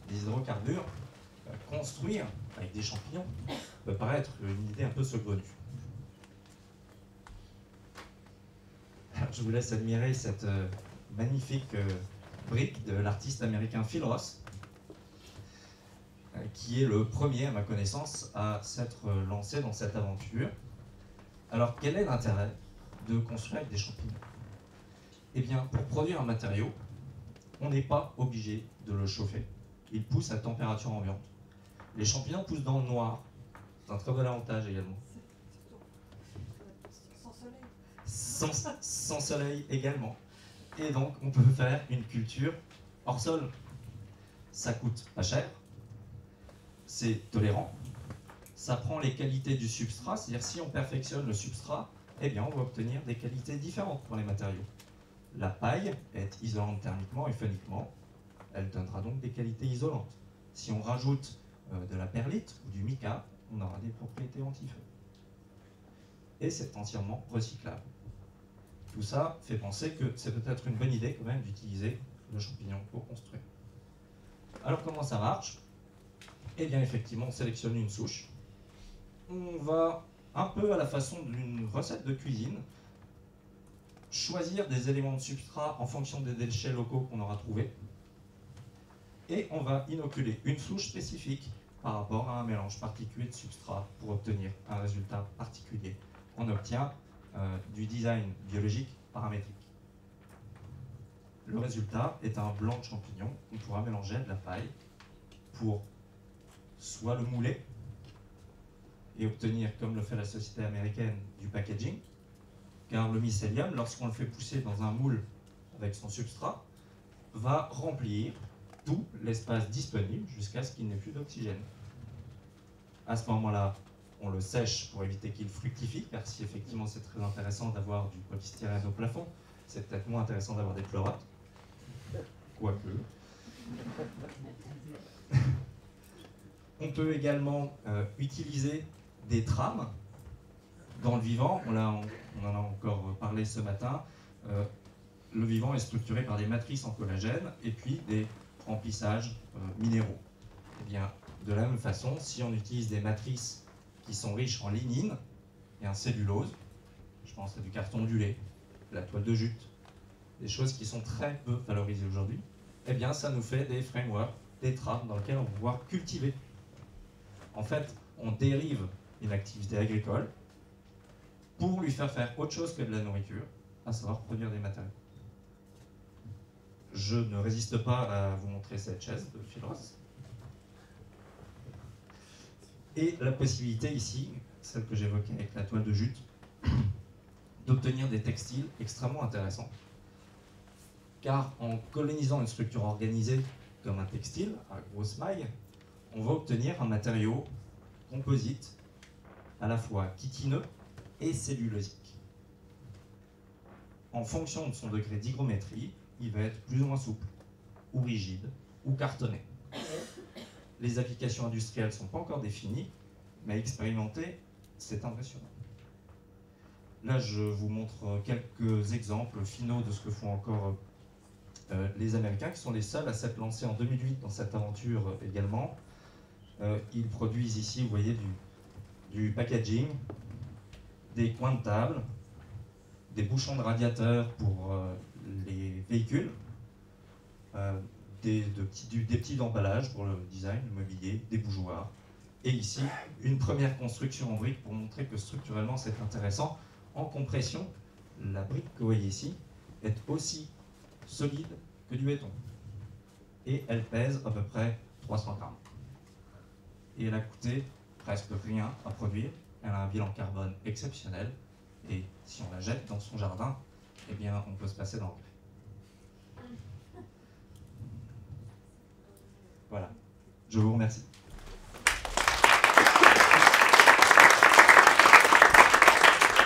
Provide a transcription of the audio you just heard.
des hydrocarbures, construire avec des champignons peut paraître une idée un peu saugrenue. Alors, je vous laisse admirer cette magnifique brique de l'artiste américain Phil Ross, qui est le premier, à ma connaissance, à s'être lancé dans cette aventure. Alors, quel est l'intérêt de construire avec des champignons? Eh bien, pour produire un matériau, on n'est pas obligé de le chauffer. Il pousse à température ambiante. Les champignons poussent dans le noir. C'est un très bel avantage également. Sans soleil. Sans soleil également. Et donc, on peut faire une culture hors sol. Ça coûte pas cher, c'est tolérant, ça prend les qualités du substrat, c'est-à-dire si on perfectionne le substrat, eh bien on va obtenir des qualités différentes pour les matériaux. La paille est isolante thermiquement et phoniquement, elle donnera donc des qualités isolantes. Si on rajoute de la perlite ou du mica, on aura des propriétés anti-feu. Et c'est entièrement recyclable. Tout ça fait penser que c'est peut-être une bonne idée quand même d'utiliser le champignon pour construire. Alors comment ça marche? Eh bien effectivement on sélectionne une souche. On va, un peu à la façon d'une recette de cuisine, choisir des éléments de substrat en fonction des déchets locaux qu'on aura trouvés. Et on va inoculer une souche spécifique par rapport à un mélange particulier de substrat pour obtenir un résultat particulier. On obtient du design biologique paramétrique. Le résultat est un blanc de champignon qu'on pourra mélanger à de la paille pour soit le mouler et obtenir, comme le fait la société américaine, du packaging, car le mycélium, lorsqu'on le fait pousser dans un moule avec son substrat, va remplir tout l'espace disponible jusqu'à ce qu'il n'ait plus d'oxygène. À ce moment-là, on le sèche pour éviter qu'il fructifie, car si effectivement c'est très intéressant d'avoir du polystyrène au plafond, c'est peut-être moins intéressant d'avoir des pleurotes. Quoique. On peut également utiliser des trames dans le vivant. On en a encore parlé ce matin. Le vivant est structuré par des matrices en collagène et puis des remplissages minéraux. Et bien, de la même façon, si on utilise des matrices qui sont riches en lignine et en cellulose, je pense à du carton ondulé, de la toile de jute, des choses qui sont très peu valorisées aujourd'hui, eh bien ça nous fait des frameworks, des trames dans lesquelles on va pouvoir cultiver. En fait, on dérive une activité agricole pour lui faire autre chose que de la nourriture, à savoir produire des matériaux. Je ne résiste pas à vous montrer cette chaise de Phil Ross. Et la possibilité ici, celle que j'évoquais avec la toile de jute, d'obtenir des textiles extrêmement intéressants. Car en colonisant une structure organisée comme un textile, à grosse maille, on va obtenir un matériau composite, à la fois chitineux et cellulosique. En fonction de son degré d'hygrométrie, il va être plus ou moins souple, ou rigide, ou cartonné. Les applications industrielles ne sont pas encore définies, mais expérimenter, c'est impressionnant. Là, je vous montre quelques exemples finaux de ce que font encore les Américains, qui sont les seuls à s'être lancés en 2008 dans cette aventure également. Ils produisent ici, vous voyez, du packaging, des coins de table, des bouchons de radiateurs pour les véhicules, des petits emballages pour le design, le mobilier, des bougeoirs. Et ici, une première construction en brique pour montrer que structurellement c'est intéressant. En compression, la brique que vous voyez ici est aussi solide que du béton. Et elle pèse à peu près 300 grammes. Et elle a coûté presque rien à produire. Elle a un bilan carbone exceptionnel. Et si on la jette dans son jardin, eh bien, on peut se passer d'engrais. Voilà. Je vous remercie.